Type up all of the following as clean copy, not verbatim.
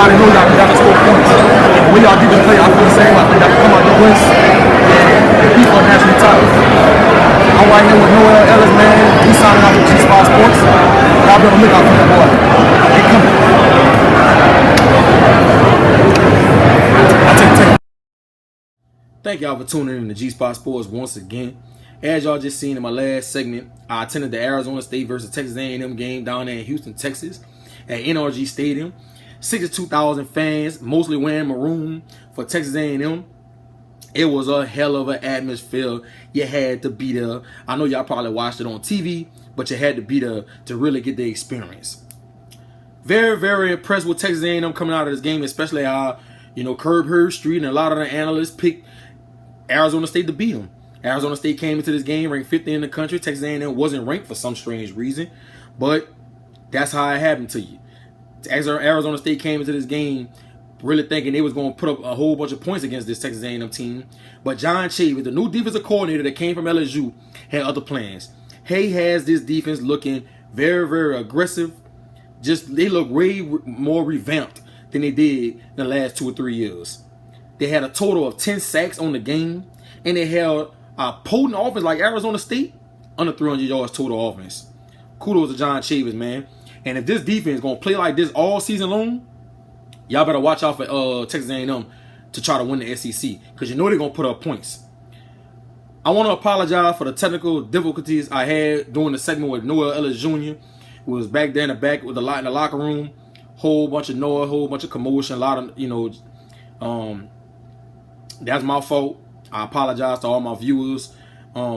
already know y'all got to score points. When y'all get to play, I feel the same. I think y'all can come out the West and beat for a national title. I'm right here with Noel Ellis, man. He's signing off with G-Sportz. Y'all better look out for that boy. He coming. Thank y'all for tuning in to G-Sportz once again. As y'all just seen in my last segment, I attended the Arizona State versus Texas A&M game down there in Houston, Texas at NRG Stadium. 62,000 fans, mostly wearing maroon for Texas A&M. It was a hell of an atmosphere. You had to be there. I know y'all probably watched it on TV, but you had to be there to really get the experience. Very, very impressed with Texas A&M coming out of this game, especially how, Curb Street and a lot of the analysts picked Arizona State to beat them. Arizona State came into this game ranked 50 in the country. Texas A&M wasn't ranked for some strange reason, but that's how it happened to you. Arizona State came into this game really thinking they was going to put up a whole bunch of points against this Texas A&M team, but John Chavis, the new defensive coordinator that came from LSU, had other plans. He has this defense looking very, very aggressive. They look way more revamped than they did in the last 2 or 3 years. They had a total of 10 sacks on the game, and they held a potent offense like Arizona State under 300 yards total offense. Kudos to John Chavis, man. And if this defense is going to play like this all season long, y'all better watch out for Texas A&M to try to win the SEC, because you know they're going to put up points. I want to apologize for the technical difficulties I had during the segment with Noel Ellis Jr., who was back there in the back with a lot in the locker room. Whole bunch of noise, whole bunch of commotion, a lot of, that's my fault. I apologize to all my viewers.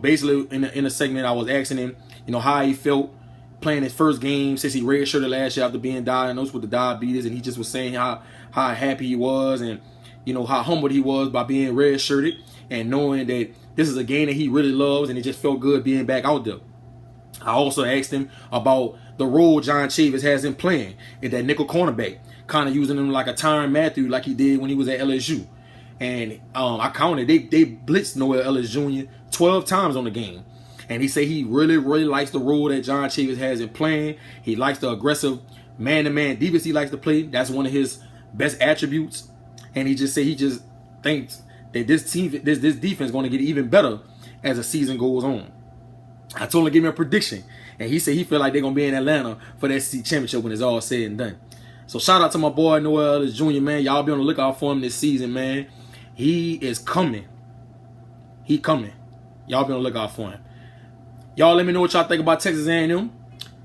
Basically, in the segment, I was asking him, how he felt playing his first game since he redshirted last year after being diagnosed with the diabetes, and he just was saying how happy he was and how humbled he was by being redshirted and knowing that this is a game that he really loves, and it just felt good being back out there. I also asked him about the role John Chavis has in playing in that nickel cornerback, kind of using him like a Tyrann Mathieu like he did when he was at LSU. And I counted, they blitzed Noel Ellis Jr. 12 times on the game. And he said he really, really likes the role that John Chavis has in playing. He likes the aggressive man-to-man defense he likes to play. That's one of his best attributes. And he just thinks that this defense is going to get even better as the season goes on. I told him to give me a prediction, and he said he feel like they're going to be in Atlanta for the SEC championship when it's all said and done. So shout out to my boy Noel Ellis Jr., man. Y'all be on the lookout for him this season, man. He is coming. He coming. Y'all be on the lookout for him. Y'all let me know what y'all think about Texas A&M.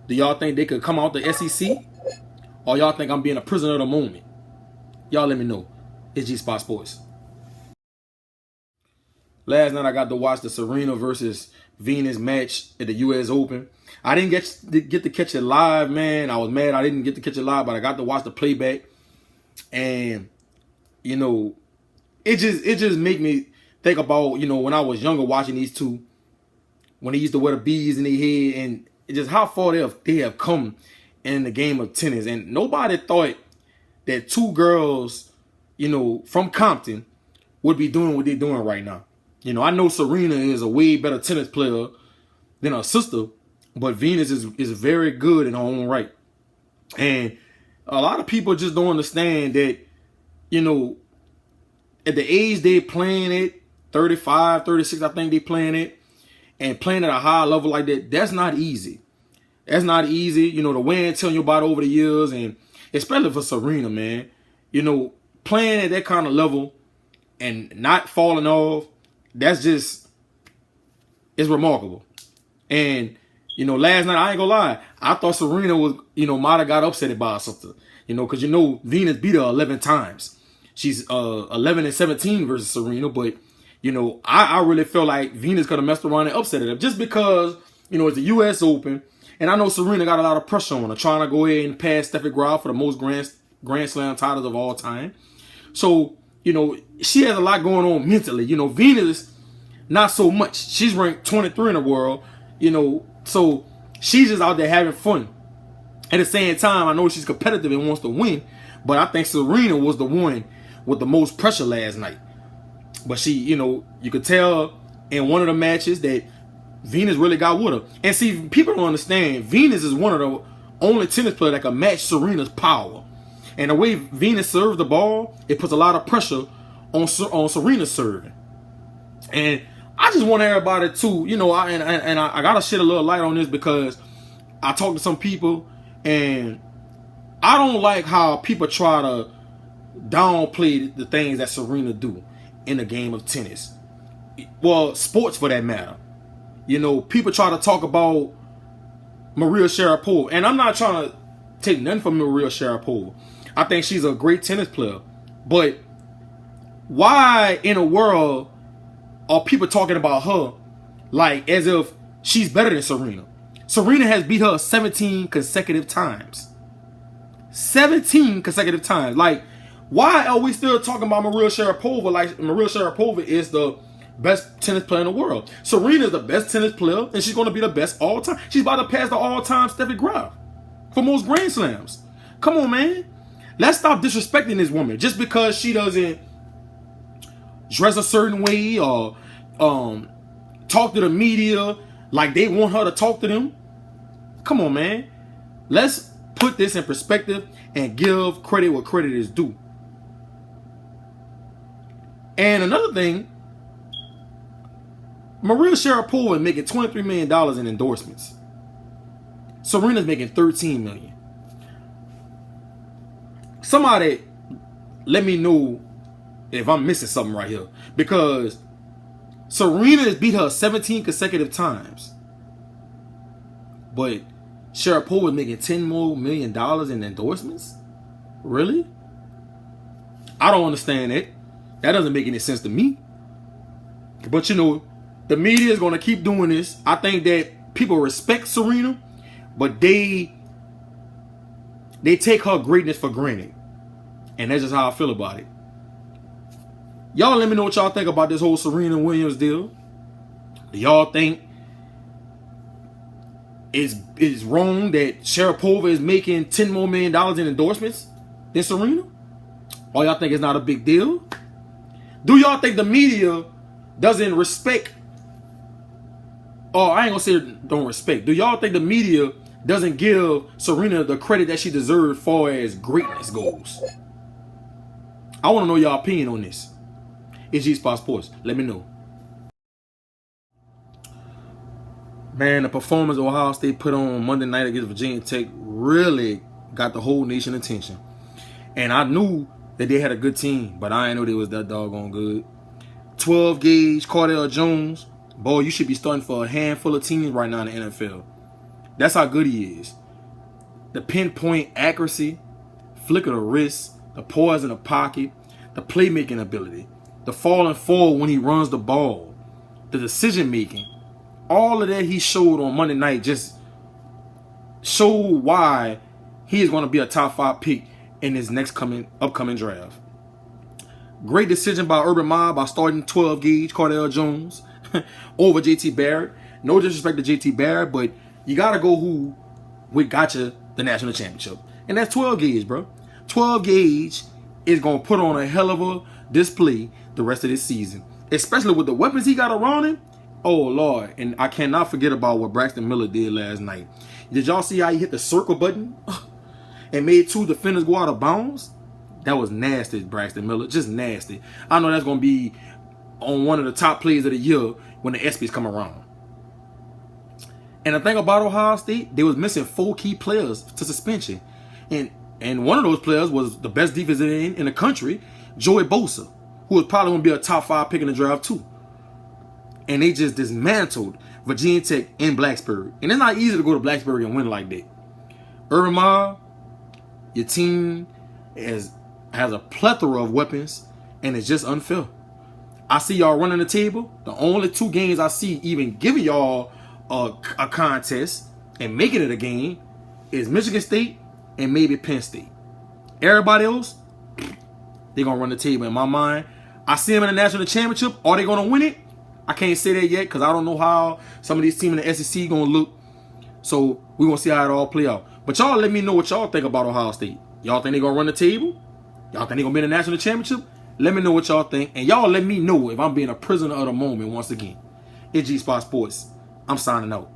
Do y'all think they could come out the SEC? Or y'all think I'm being a prisoner of the moment? Y'all let me know. It's G-Sportz. Last night I got to watch the Serena versus Venus match at the U.S. Open. I didn't get to catch it live, man. I was mad I didn't get to catch it live, but I got to watch the playback. And, it just make me think about, when I was younger watching these two, when they used to wear the beads in their head, and just how far they have come in the game of tennis. And nobody thought that two girls, from Compton would be doing what they're doing right now. I know Serena is a way better tennis player than her sister, but Venus is very good in her own right. And a lot of people just don't understand that, at the age they're playing it, 35, 36, I think they're playing it, and playing at a high level like that, that's not easy. That's not easy. The wear and tear on your body over the years, and especially for Serena, man. Playing at that kind of level and not falling off, it's remarkable. And, last night, I ain't gonna lie, I thought Serena was, might have got upset by her sister. Because, Venus beat her 11 times. She's 11-17 versus Serena, but, I really feel like Venus could have messed around and upset her just because, it's the U.S. Open, and I know Serena got a lot of pressure on her, trying to go ahead and pass Steffi Graf for the most Grand Slam titles of all time. So, she has a lot going on mentally. Venus, not so much. She's ranked 23 in the world, so she's just out there having fun. At the same time, I know she's competitive and wants to win, but I think Serena was the one with the most pressure last night. But she, you could tell in one of the matches that Venus really got with her. And see, people don't understand, Venus is one of the only tennis players that can match Serena's power. And the way Venus serves the ball, it puts a lot of pressure on Serena serving. And I just want everybody to, you know, I gotta shed a little light on this because I talked to some people and I don't like how people try to downplay the things that Serena do in the game of tennis. Well, sports for that matter. You know, people try to talk about Maria Sharapova, and I'm not trying to take nothing from Maria Sharapova. I think she's a great tennis player, but why in the world are people talking about her like as if she's better than Serena? Serena has beat her 17 consecutive times. 17 consecutive times. Like, why are we still talking about Maria Sharapova like Maria Sharapova is the best tennis player in the world? Serena is the best tennis player, and she's going to be the best all time. She's about to pass the all-time Steffi Graf for most Grand Slams. Come on, man. Let's stop disrespecting this woman just because she doesn't dress a certain way or talk to the media like they want her to talk to them. Come on, man. Let's put this in perspective and give credit where credit is due. And another thing, Maria Sharapova is making $23 million in endorsements. Serena's making $13 million. Somebody let me know if I'm missing something right here, because Serena has beat her 17 consecutive times, but Sharapova is making $10 million in endorsements? Really? I don't understand it. That doesn't make any sense to me. But you know, the media is going to keep doing this. I think that people respect Serena, but they take her greatness for granted. And that's just how I feel about it. Y'all let me know what y'all think about this whole Serena Williams deal. Do y'all think it's wrong that Sharapova is making $10 more million in endorsements than Serena? Or y'all think it's not a big deal? Do y'all think the media doesn't respect, or I ain't gonna say don't respect, do y'all think the media doesn't give Serena the credit that she deserves far as greatness goes? I want to know y'all opinion on this. It's G-Sportz. Let me know. Man, the performance Ohio State put on Monday night against Virginia Tech really got the whole nation attention. And I knew that they had a good team, but I didn't know they was that doggone good. 12 gauge, Cardell Jones. Boy, you should be starting for a handful of teams right now in the NFL. That's how good he is. The pinpoint accuracy, flick of the wrist, the poise in the pocket, the playmaking ability, the falling forward when he runs the ball, the decision making, all of that he showed on Monday night just showed why he is going to be a top 5 pick in his next upcoming draft. Great decision by Urban Meyer by starting 12 gauge Cardell Jones over JT Barrett. No disrespect to JT Barrett, but you got to go who got you the national championship. And that's 12 gauge, bro. 12 gauge is going to put on a hell of a display the rest of this season, especially with the weapons he got around him. Oh, Lord. And I cannot forget about what Braxton Miller did last night. Did y'all see how he hit the circle button and made 2 defenders go out of bounds? That was nasty, Braxton Miller. Just nasty. I know that's going to be on one of the top plays of the year when the ESPYs come around. And the thing about Ohio State, they was missing 4 key players to suspension. And one of those players was the best defensive end in the country, Joey Bosa, who was probably going to be a top 5 pick in the draft too. And they just dismantled Virginia Tech in Blacksburg. And it's not easy to go to Blacksburg and win like that. Urban Meyer, your team has a plethora of weapons, and it's just unfair. I see y'all running the table. The only 2 games I see even giving y'all a contest and making it a game is Michigan State and maybe Penn State. Everybody else, they're going to run the table in my mind. I see them in the national championship. Are they going to win it? I can't say that yet because I don't know how some of these teams in the SEC going to look. So we're going to see how it all play out. But y'all let me know what y'all think about Ohio State. Y'all think they're going to run the table? Y'all think they're going to be in the national championship? Let me know what y'all think. And y'all let me know if I'm being a prisoner of the moment once again. It's G-Sportz. I'm signing out.